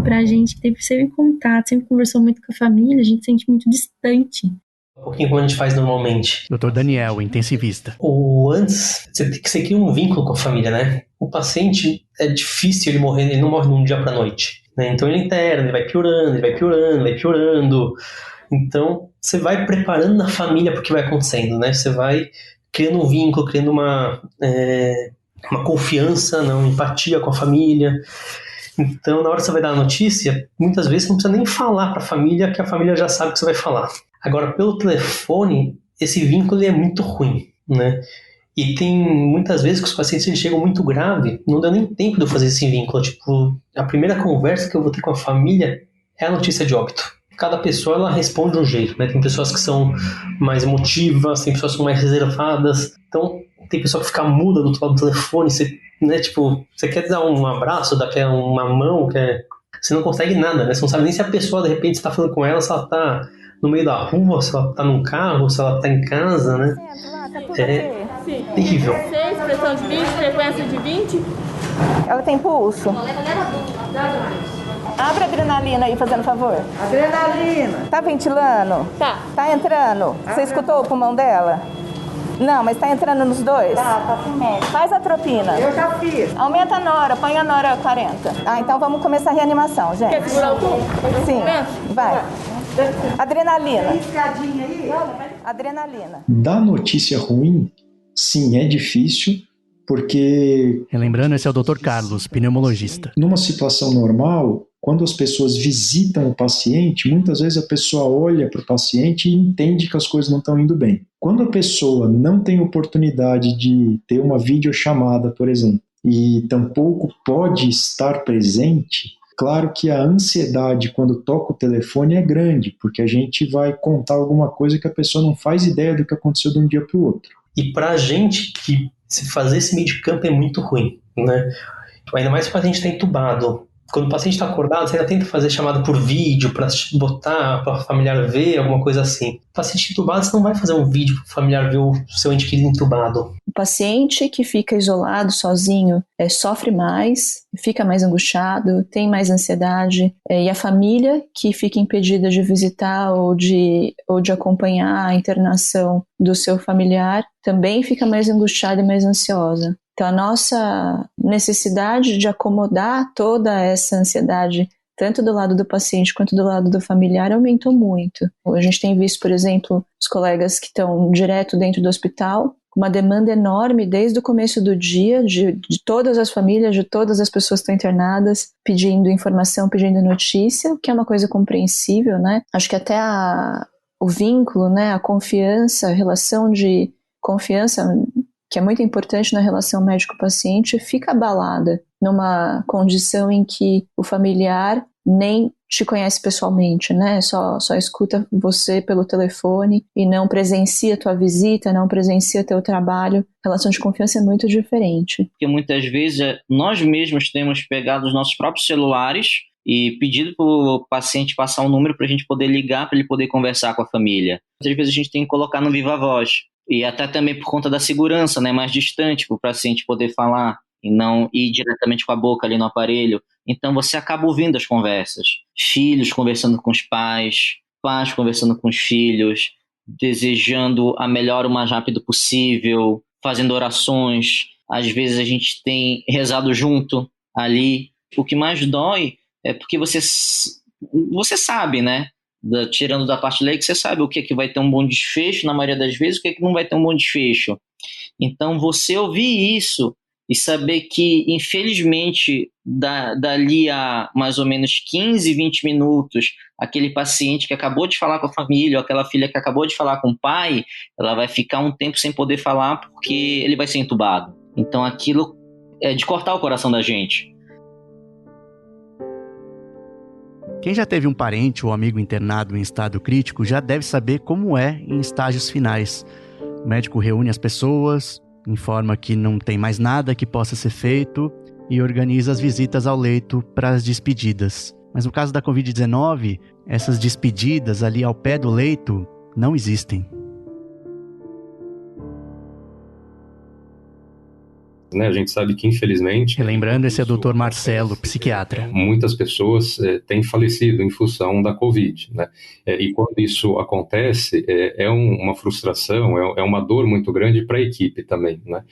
Pra gente que teve sempre contato, sempre conversou muito com a família, a gente se sente muito distante. Um pouquinho como a gente faz normalmente. Dr. Daniel, intensivista. Antes, você cria um vínculo com a família, né? O paciente, é difícil ele morrer, ele não morre de um dia pra noite, né? Então ele interna, ele vai piorando. Então, você vai preparando a família para o que vai acontecendo, né? Você vai criando um vínculo, criando uma confiança, uma empatia com a família. Então, na hora que você vai dar a notícia, muitas vezes você não precisa nem falar para a família, que a família já sabe o que você vai falar. Agora, pelo telefone, esse vínculo é muito ruim, né? E tem muitas vezes que os pacientes eles chegam muito grave, não dá nem tempo de eu fazer esse vínculo. Tipo, a primeira conversa que eu vou ter com a família é a notícia de óbito. Cada pessoa ela responde de um jeito, né? Tem pessoas que são mais emotivas, tem pessoas que são mais reservadas. Então, tem pessoa que fica muda do outro lado do telefone, você, né? Tipo, você quer dar um abraço, dar uma mão, você não consegue nada, né? Você não sabe nem se a pessoa, de repente, você tá falando com ela, se ela tá no meio da rua, se ela tá num carro, se ela tá em casa, né? É terrível. 6, pressão de 20, frequência de 20. Ela tem pulso? Abre a adrenalina aí, fazendo favor. Adrenalina. Tá ventilando? Tá entrando? Você escutou o pulmão dela? Não, mas tá entrando nos dois? Tá com médico. Faz a atropina. Eu já fiz. Aumenta a nora, põe a nora 40. Então vamos começar a reanimação, gente. Quer segurar o tubo? Sim, vai. Adrenalina. Adrenalina. Da notícia ruim, sim, é difícil, porque... Relembrando, esse é o Dr. Carlos, pneumologista. Numa situação normal, quando as pessoas visitam o paciente, muitas vezes a pessoa olha para o paciente e entende que as coisas não estão indo bem. Quando a pessoa não tem oportunidade de ter uma videochamada, por exemplo, e tampouco pode estar presente, claro que a ansiedade quando toca o telefone é grande, porque a gente vai contar alguma coisa que a pessoa não faz ideia do que aconteceu de um dia para o outro. E para a gente, que se fazer esse meio de campo é muito ruim, né? Ainda mais se o paciente está entubado. Quando o paciente está acordado, você ainda tenta fazer chamada por vídeo para botar para o familiar ver, alguma coisa assim. O paciente entubado, você não vai fazer um vídeo para o familiar ver o seu ente querido entubado. O paciente que fica isolado, sozinho, sofre mais, fica mais angustiado, tem mais ansiedade. E a família que fica impedida de visitar ou de acompanhar a internação do seu familiar também fica mais angustiada e mais ansiosa. Então, a nossa necessidade de acomodar toda essa ansiedade, tanto do lado do paciente quanto do lado do familiar, aumentou muito. A gente tem visto, por exemplo, os colegas que estão direto dentro do hospital, uma demanda enorme desde o começo do dia, de todas as famílias, de todas as pessoas que estão internadas, pedindo informação, pedindo notícia, o que é uma coisa compreensível, né? Acho que até o vínculo, né, a confiança, a relação de confiança, que é muito importante na relação médico-paciente, fica abalada numa condição em que o familiar nem te conhece pessoalmente, né? Só escuta você pelo telefone e não presencia tua visita, não presencia teu trabalho. A relação de confiança é muito diferente. Porque muitas vezes nós mesmos temos pegado os nossos próprios celulares e pedido para o paciente passar um número para a gente poder ligar, para ele poder conversar com a família. Muitas vezes a gente tem que colocar no viva voz. E até também por conta da segurança, né, mais distante, para o paciente poder falar e não ir diretamente com a boca ali no aparelho. Então você acaba ouvindo as conversas. Filhos conversando com os pais, pais conversando com os filhos, desejando a melhora o mais rápido possível, fazendo orações. Às vezes a gente tem rezado junto ali. O que mais dói é porque você sabe, né? Tirando da parte leiga, você sabe o que é que vai ter um bom desfecho, na maioria das vezes, o que é que não vai ter um bom desfecho. Então, você ouvir isso e saber que, infelizmente, dali a mais ou menos 15, 20 minutos, aquele paciente que acabou de falar com a família, ou aquela filha que acabou de falar com o pai, ela vai ficar um tempo sem poder falar porque ele vai ser entubado. Então, aquilo é de cortar o coração da gente. Quem já teve um parente ou amigo internado em estado crítico já deve saber como é em estágios finais. O médico reúne as pessoas, informa que não tem mais nada que possa ser feito e organiza as visitas ao leito para as despedidas. Mas no caso da Covid-19, essas despedidas ali ao pé do leito não existem. Né? A gente sabe que, infelizmente... Relembrando, esse é o Dr. Marcelo, psiquiatra. Muitas pessoas têm falecido em função da Covid, né? E quando isso acontece, é uma frustração, é uma dor muito grande para a equipe também, né?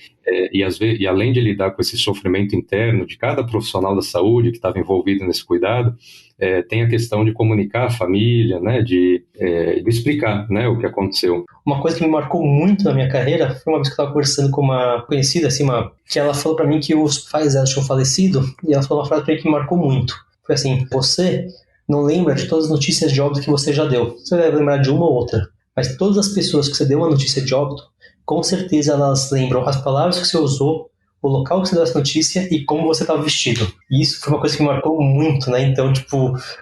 E além de lidar com esse sofrimento interno de cada profissional da saúde que estava envolvido nesse cuidado, tem a questão de comunicar a família, né? De explicar, né, o que aconteceu. Uma coisa que me marcou muito na minha carreira foi uma vez que eu estava conversando com uma conhecida, assim, que ela falou para mim que os pais dela tinham falecido, e ela falou uma frase para mim que me marcou muito. Foi assim: você não lembra de todas as notícias de óbito que você já deu. Você deve lembrar de uma ou outra, mas todas as pessoas que você deu uma notícia de óbito, com certeza elas lembram as palavras que você usou, o local que você deu essa notícia e como você estava vestido. E isso foi uma coisa que me marcou muito, né? Então,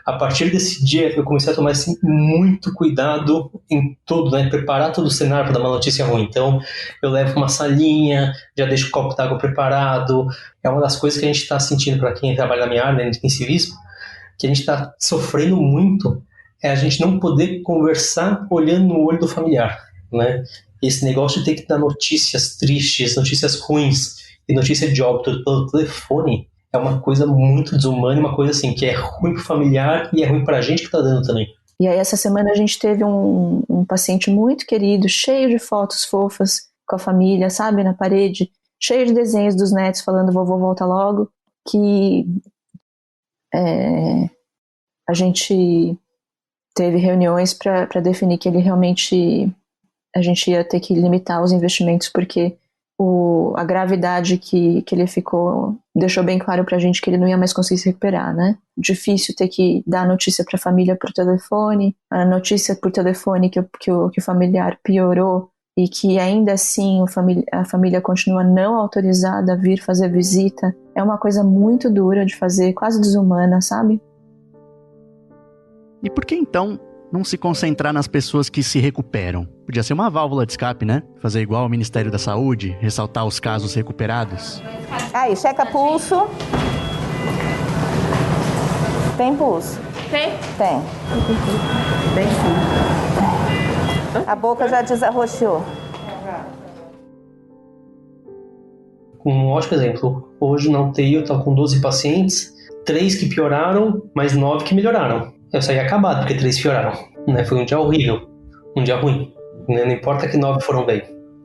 a partir desse dia eu comecei a tomar, assim, muito cuidado em tudo, né? Preparar todo o cenário para dar uma notícia ruim. Então, eu levo uma salinha, já deixo o copo d'água preparado. É uma das coisas que a gente está sentindo, para quem trabalha na minha área, né, de intensivismo, que a gente está sofrendo muito, é a gente não poder conversar olhando no olho do familiar, né? Esse negócio de ter que dar notícias tristes, notícias ruins, e notícia de óbito pelo telefone é uma coisa muito desumana, uma coisa assim, que é ruim pro familiar e é ruim pra gente que tá dando também. E aí essa semana a gente teve um paciente muito querido, cheio de fotos fofas com a família, sabe, na parede, cheio de desenhos dos netos falando vovô volta logo, que a gente teve reuniões para definir que ele realmente, a gente ia ter que limitar os investimentos, porque a gravidade que ele ficou deixou bem claro pra gente que ele não ia mais conseguir se recuperar, né? Difícil ter que dar a notícia pra família por telefone, a notícia por telefone que o familiar piorou e que ainda assim a família continua não autorizada a vir fazer visita. É uma coisa muito dura de fazer, quase desumana, sabe? E por que então não se concentrar nas pessoas que se recuperam? Podia ser uma válvula de escape, né? Fazer igual ao Ministério da Saúde, ressaltar os casos recuperados. Aí, checa pulso. Tem pulso? Tem? Tem. Tem sim. A boca já desarroxou. Um ótimo exemplo. Hoje na UTI eu tô com 12 pacientes, 3 que pioraram, mas 9 que melhoraram. Eu saí acabado porque 3 pioraram. Né? Foi um dia horrível, um dia ruim. Não importa que 9 foram bem,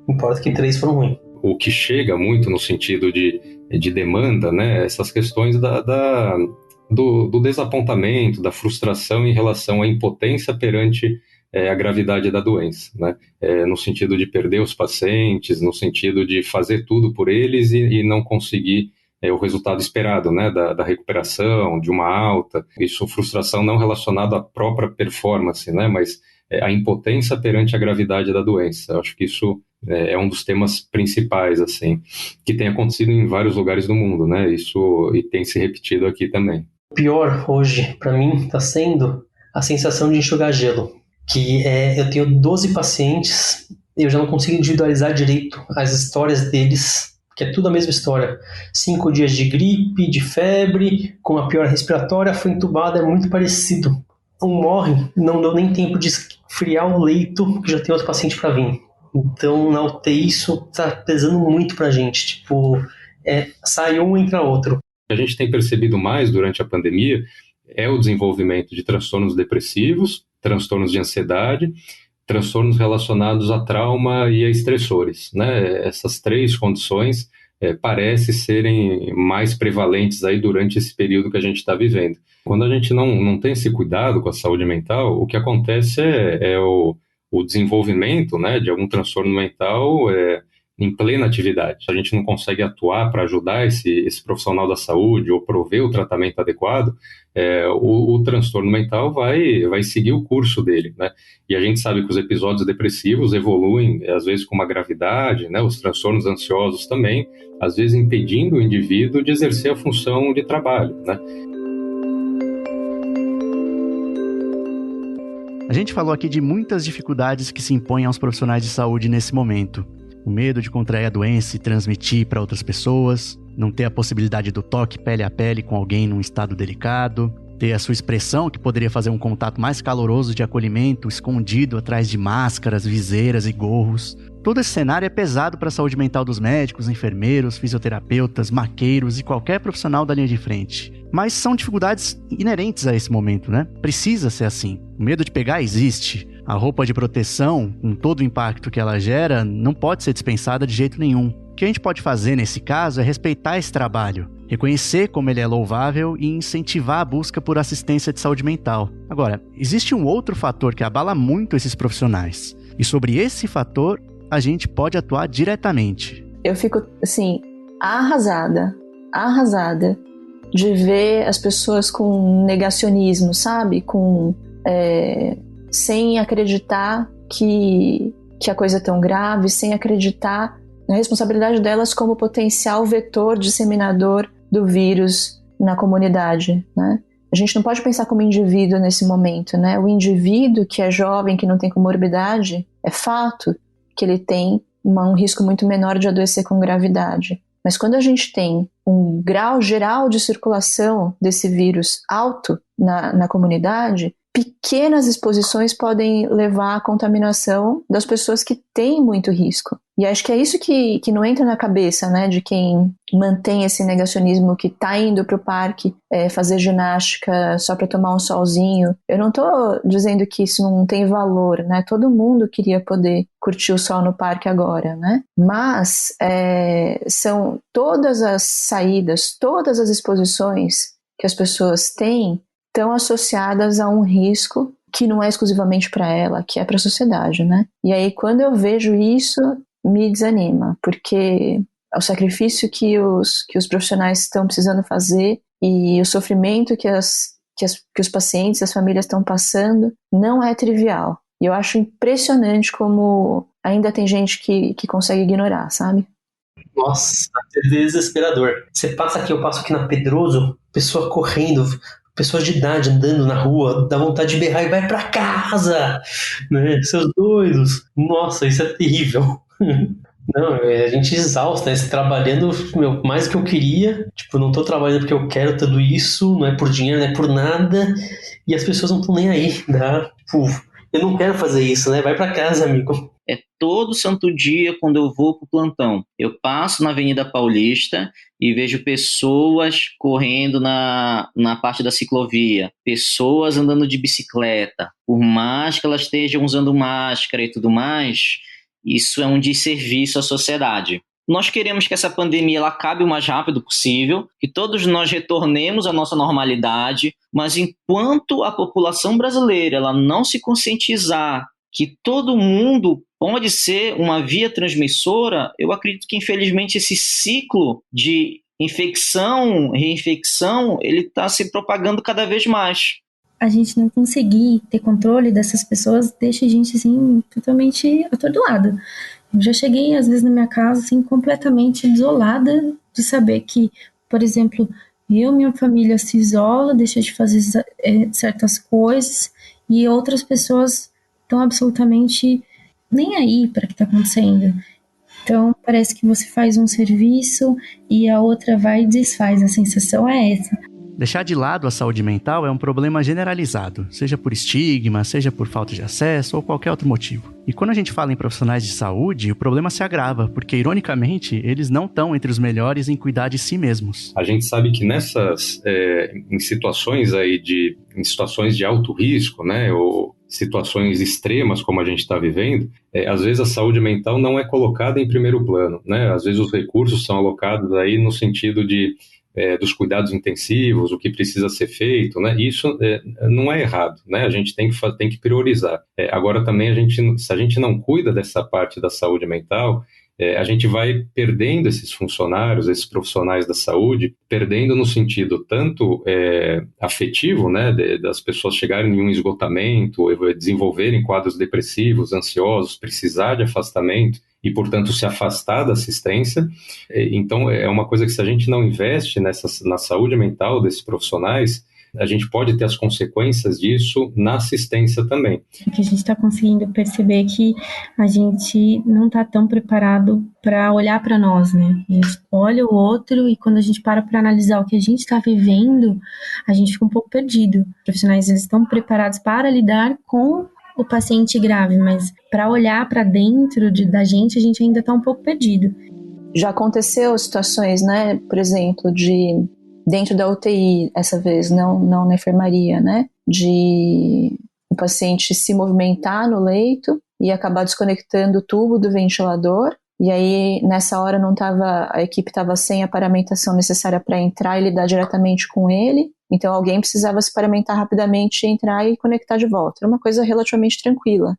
importa que 3 foram ruins. O que chega muito no sentido de demanda, né? Essas questões do desapontamento, da frustração em relação à impotência perante a gravidade da doença, né? No sentido de perder os pacientes, no sentido de fazer tudo por eles e não conseguir o resultado esperado, né, da recuperação, de uma alta. Isso, frustração não relacionada à própria performance, né, mas a impotência perante a gravidade da doença. Eu acho que isso é um dos temas principais, assim, que tem acontecido em vários lugares do mundo, né, isso e tem se repetido aqui também. O pior hoje, para mim, está sendo a sensação de enxugar gelo, que eu tenho 12 pacientes, eu já não consigo individualizar direito as histórias deles, que é tudo a mesma história. 5 dias de gripe, de febre, com a pior respiratória, foi entubado, é muito parecido. Um morre, não deu nem tempo de esfriar o leito, porque já tem outro paciente para vir. Então, na UTI, isso tá pesando muito pra gente. Tipo, sai um, entra outro. O que a gente tem percebido mais durante a pandemia é o desenvolvimento de transtornos depressivos, transtornos de ansiedade, transtornos relacionados a trauma e a estressores, né? Essas 3 condições parecem serem mais prevalentes aí durante esse período que a gente está vivendo. Quando a gente não tem esse cuidado com a saúde mental, o que acontece é o desenvolvimento, né, de algum transtorno mental em plena atividade. A gente não consegue atuar para ajudar esse profissional da saúde ou prover o tratamento adequado, o transtorno mental vai seguir o curso dele, né? E a gente sabe que os episódios depressivos evoluem, às vezes com uma gravidade, né? Os transtornos ansiosos também, às vezes impedindo o indivíduo de exercer a função de trabalho, né? A gente falou aqui de muitas dificuldades que se impõem aos profissionais de saúde nesse momento. O medo de contrair a doença e transmitir para outras pessoas, não ter a possibilidade do toque pele a pele com alguém num estado delicado, ter a sua expressão que poderia fazer um contato mais caloroso de acolhimento escondido atrás de máscaras, viseiras e gorros. Todo esse cenário é pesado para a saúde mental dos médicos, enfermeiros, fisioterapeutas, maqueiros e qualquer profissional da linha de frente. Mas são dificuldades inerentes a esse momento, né? Precisa ser assim. O medo de pegar existe. A roupa de proteção, com todo o impacto que ela gera, não pode ser dispensada de jeito nenhum. O que a gente pode fazer nesse caso é respeitar esse trabalho, reconhecer como ele é louvável e incentivar a busca por assistência de saúde mental. Agora, existe um outro fator que abala muito esses profissionais. E sobre esse fator, a gente pode atuar diretamente. Eu fico, assim, arrasada de ver as pessoas com negacionismo, sabe? Sem acreditar que a coisa é tão grave, sem acreditar na responsabilidade delas como potencial vetor disseminador do vírus na comunidade, né? A gente não pode pensar como indivíduo nesse momento, né? O indivíduo que é jovem, que não tem comorbidade, é fato que ele tem um risco muito menor de adoecer com gravidade. Mas quando a gente tem um grau geral de circulação desse vírus alto na comunidade, pequenas exposições podem levar à contaminação das pessoas que têm muito risco. E acho que é isso que não entra na cabeça, né, de quem mantém esse negacionismo, que tá indo pro parque fazer ginástica só para tomar um solzinho. Eu não tô dizendo que isso não tem valor, né? Todo mundo queria poder curtir o sol no parque agora, né? Mas são todas as saídas, todas as exposições que as pessoas têm estão associadas a um risco que não é exclusivamente para ela, que é para a sociedade, né? E aí, quando eu vejo isso, me desanima, porque o sacrifício que os profissionais estão precisando fazer e o sofrimento que os pacientes e as famílias estão passando não é trivial. E eu acho impressionante como ainda tem gente que consegue ignorar, sabe? Nossa, é desesperador. Você passa aqui, eu passo aqui na Pedroso, pessoa correndo, pessoas de idade andando na rua, dá vontade de berrar e vai pra casa, né? Seus doidos. Nossa, isso é terrível. Não, a gente exausta, né? Você trabalhando, mais do que eu queria, não tô trabalhando porque eu quero tudo isso, não é por dinheiro, não é por nada, e as pessoas não estão nem aí, tá? Eu não quero fazer isso, né? Vai pra casa, amigo. É todo santo dia quando eu vou pro plantão. Eu passo na Avenida Paulista e vejo pessoas correndo na parte da ciclovia, pessoas andando de bicicleta. Por mais que elas estejam usando máscara e tudo mais, isso é um desserviço à sociedade. Nós queremos que essa pandemia ela acabe o mais rápido possível, que todos nós retornemos à nossa normalidade, mas enquanto a população brasileira ela não se conscientizar que todo mundo pode ser uma via transmissora, eu acredito que infelizmente esse ciclo de infecção, reinfecção, ele está se propagando cada vez mais. A gente não conseguir ter controle dessas pessoas deixa a gente assim totalmente atordoada. Eu já cheguei às vezes na minha casa assim completamente desolada de saber que, por exemplo, minha família se isola, deixa de fazer certas coisas e outras pessoas estão absolutamente nem aí para o que está acontecendo. Então parece que você faz um serviço e a outra vai e desfaz. A sensação é essa. Deixar de lado a saúde mental é um problema generalizado, seja por estigma, seja por falta de acesso ou qualquer outro motivo. E quando a gente fala em profissionais de saúde, o problema se agrava, porque, ironicamente, eles não estão entre os melhores em cuidar de si mesmos. A gente sabe que em situações de alto risco, né, ou situações extremas como a gente está vivendo, às vezes a saúde mental não é colocada em primeiro plano, né? Às vezes os recursos são alocados aí no sentido dos cuidados intensivos, o que precisa ser feito, né? Isso não é errado, né? A gente tem que priorizar. Agora também se a gente não cuida dessa parte da saúde mental, a gente vai perdendo esses funcionários, esses profissionais da saúde, perdendo no sentido tanto afetivo, né, das pessoas chegarem em um esgotamento, desenvolverem quadros depressivos, ansiosos, precisar de afastamento e, portanto, se afastar da assistência. Então, é uma coisa que se a gente não investe na saúde mental desses profissionais, a gente pode ter as consequências disso na assistência também. O que a gente está conseguindo perceber é que a gente não está tão preparado para olhar para nós, né? A gente olha o outro e quando a gente para analisar o que a gente está vivendo, a gente fica um pouco perdido. Os profissionais eles estão preparados para lidar com o paciente grave, mas para olhar para dentro da gente, a gente ainda está um pouco perdido. Já aconteceu situações, né? Por exemplo, dentro da UTI, essa vez, não na enfermaria, né? De o paciente se movimentar no leito e acabar desconectando o tubo do ventilador. E aí, nessa hora, a equipe estava sem a paramentação necessária para entrar e lidar diretamente com ele. Então, alguém precisava se paramentar rapidamente, entrar e conectar de volta. Era uma coisa relativamente tranquila,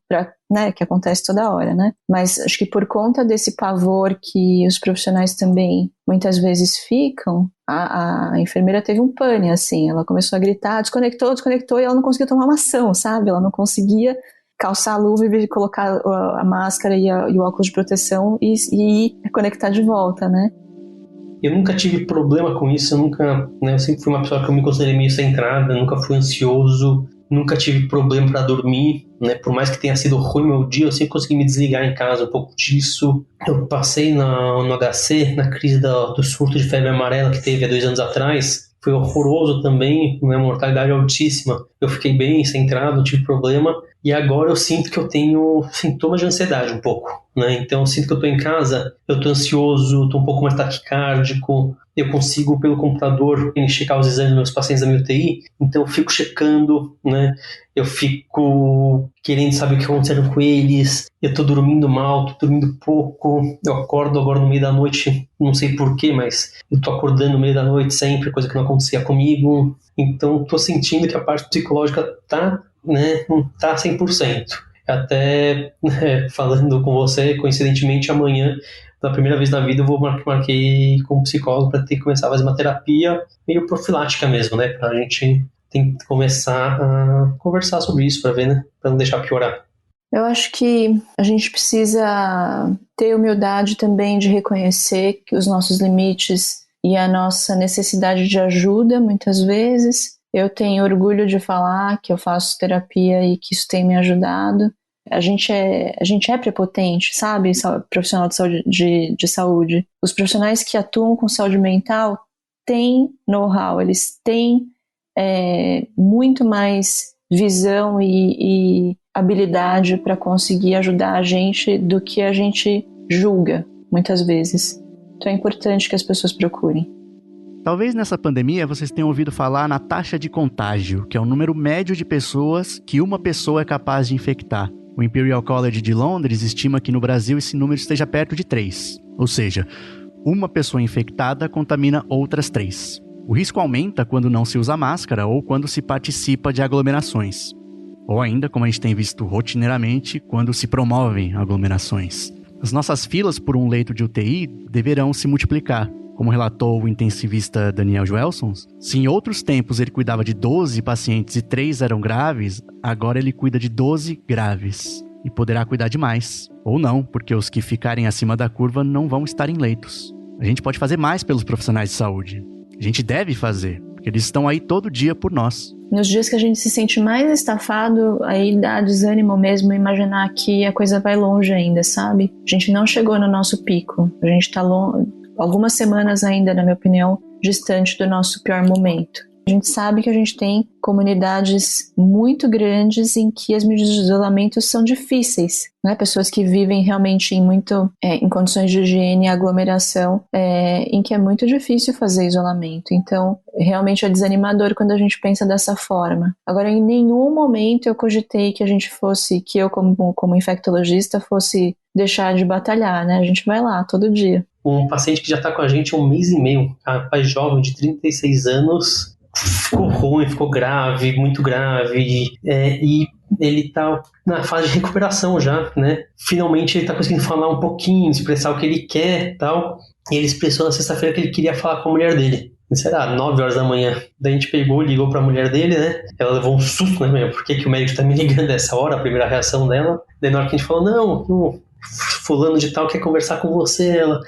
que acontece toda hora, né? Mas acho que por conta desse pavor que os profissionais também muitas vezes ficam, a enfermeira teve um pane, assim. Ela começou a gritar, desconectou, e ela não conseguia tomar uma ação, sabe? Ela não conseguia calçar a luva e colocar a máscara e o óculos de proteção e conectar de volta, né? Eu nunca tive problema com isso, eu sempre fui uma pessoa que eu me considerei meio centrada, nunca fui ansioso, nunca tive problema para dormir, né? Por mais que tenha sido ruim meu dia, eu sempre consegui me desligar em casa um pouco disso. Eu passei no HC, na crise do surto de febre amarela que teve há 2 anos atrás. foi horroroso também, né, mortalidade altíssima. Eu fiquei bem centrado, não tive problema, e agora eu sinto que eu tenho sintomas de ansiedade um pouco, né? Então eu sinto que eu tô em casa, eu tô ansioso, tô um pouco mais taquicárdico, eu consigo pelo computador checar os exames dos meus pacientes da minha UTI, então eu fico checando, né? Eu fico querendo saber o que aconteceu com eles, eu tô dormindo mal, tô dormindo pouco, eu acordo agora no meio da noite, não sei porquê, mas eu tô acordando no meio da noite sempre, coisa que não acontecia comigo, então tô sentindo que a parte psicológica tá, né, não tá 100%. Até falando com você, coincidentemente amanhã, pela primeira vez na vida, eu marquei com um psicólogo para ter que começar a fazer uma terapia meio profilática mesmo, né? Pra gente começar a conversar sobre isso, para ver, né? Para não deixar piorar. Eu acho que a gente precisa ter humildade também de reconhecer que os nossos limites e a nossa necessidade de ajuda, muitas vezes. Eu tenho orgulho de falar que eu faço terapia e que isso tem me ajudado. A gente é prepotente, sabe? Profissional de saúde. Os profissionais que atuam com saúde mental têm know-how, eles têm muito mais visão e habilidade para conseguir ajudar a gente do que a gente julga, muitas vezes. Então é importante que as pessoas procurem. Talvez nessa pandemia vocês tenham ouvido falar na taxa de contágio, que é o número médio de pessoas que uma pessoa é capaz de infectar. O Imperial College de Londres estima que no Brasil esse número esteja perto de 3. Ou seja, uma pessoa infectada contamina outras 3. O risco aumenta quando não se usa máscara ou quando se participa de aglomerações. Ou ainda, como a gente tem visto rotineiramente, quando se promovem aglomerações. As nossas filas por um leito de UTI deverão se multiplicar. Como relatou o intensivista Daniel Joelson, se em outros tempos ele cuidava de 12 pacientes e 3 eram graves, agora ele cuida de 12 graves. E poderá cuidar de mais. Ou não, porque os que ficarem acima da curva não vão estar em leitos. A gente pode fazer mais pelos profissionais de saúde. A gente deve fazer, porque eles estão aí todo dia por nós. Nos dias que a gente se sente mais estafado, aí dá desânimo mesmo imaginar que a coisa vai longe ainda, sabe? A gente não chegou no nosso pico. A gente tá algumas semanas ainda, na minha opinião, distante do nosso pior momento. A gente sabe que a gente tem comunidades muito grandes em que as medidas de isolamento são difíceis, né? Pessoas que vivem realmente em condições de higiene e aglomeração, em que é muito difícil fazer isolamento. Então, realmente é desanimador quando a gente pensa dessa forma. Agora, em nenhum momento eu cogitei que eu como infectologista fosse deixar de batalhar, né? A gente vai lá todo dia. Um paciente que já está com a gente há 1 mês e meio, um rapaz jovem de 36 anos, ficou ruim, ficou grave, muito grave, e ele está na fase de recuperação já, né? Finalmente ele está conseguindo falar um pouquinho, expressar o que ele quer e tal, e ele expressou na sexta-feira que ele queria falar com a mulher dele. Isso era 9 horas da manhã. Daí a gente ligou pra mulher dele, né? Ela levou um susto, né? Por que o médico tá me ligando nessa hora? A primeira reação dela. Daí na hora que a gente falou, não, fulano de tal quer conversar com você. Ela,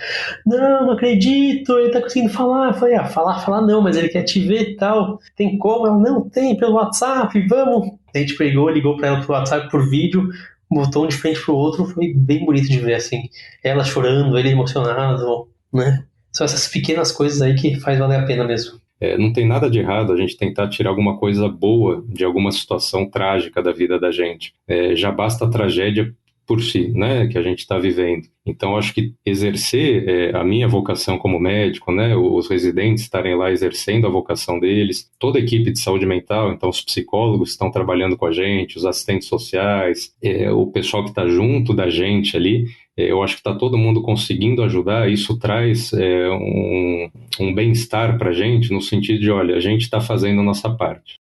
não acredito, ele tá conseguindo falar. Eu falei, falar não, mas ele quer te ver e tal. Tem como? Ela, não, tem, pelo WhatsApp, vamos. Daí a gente ligou pra ela pro WhatsApp, por vídeo, botou um de frente pro outro, foi bem bonito de ver, assim. Ela chorando, ele emocionado, né? São essas pequenas coisas aí que faz valer a pena mesmo. Não tem nada de errado a gente tentar tirar alguma coisa boa de alguma situação trágica da vida da gente. Já basta a tragédia por si, né, que a gente está vivendo. Então, acho que exercer a minha vocação como médico, né, os residentes estarem lá exercendo a vocação deles, toda a equipe de saúde mental, então os psicólogos estão trabalhando com a gente, os assistentes sociais, o pessoal que está junto da gente ali, eu acho que está todo mundo conseguindo ajudar, isso traz um bem-estar para a gente, no sentido de, olha, a gente está fazendo a nossa parte.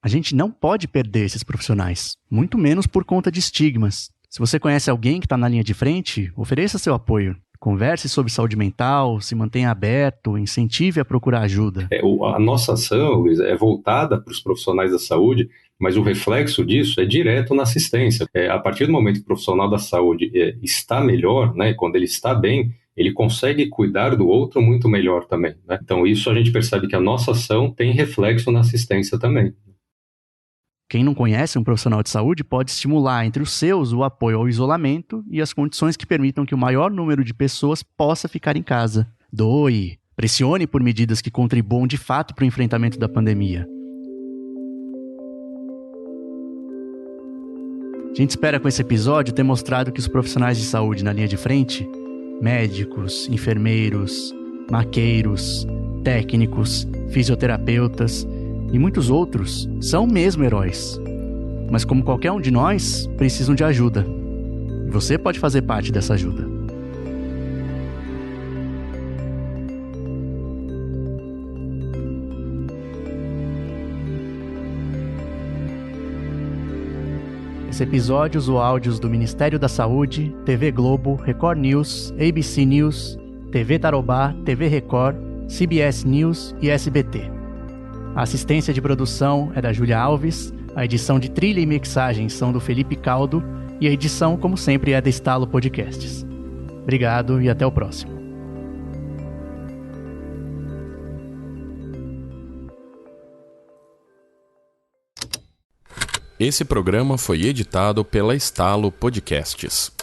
A gente não pode perder esses profissionais, muito menos por conta de estigmas. Se você conhece alguém que está na linha de frente, ofereça seu apoio. Converse sobre saúde mental, se mantenha aberto, incentive a procurar ajuda. A nossa ação, Luiz, é voltada para os profissionais da saúde, mas o reflexo disso é direto na assistência. A partir do momento que o profissional da saúde está melhor, né, quando ele está bem, ele consegue cuidar do outro muito melhor também, né? Então isso a gente percebe que a nossa ação tem reflexo na assistência também. Quem não conhece um profissional de saúde pode estimular entre os seus o apoio ao isolamento e as condições que permitam que o maior número de pessoas possa ficar em casa. Doe, Pressione por medidas que contribuam de fato para o enfrentamento da pandemia. A gente espera com esse episódio ter mostrado que os profissionais de saúde na linha de frente, médicos, enfermeiros, maqueiros, técnicos, fisioterapeutas e muitos outros, são mesmo heróis. Mas como qualquer um de nós, precisam de ajuda. E você pode fazer parte dessa ajuda. Esse episódio usou áudios do Ministério da Saúde, TV Globo, Record News, ABC News, TV Tarobá, TV Record, CBS News e SBT. A assistência de produção é da Júlia Alves, a edição de trilha e mixagem são do Felipe Caldo e a edição, como sempre, é da Estalo Podcasts. Obrigado e até o próximo. Esse programa foi editado pela Estalo Podcasts.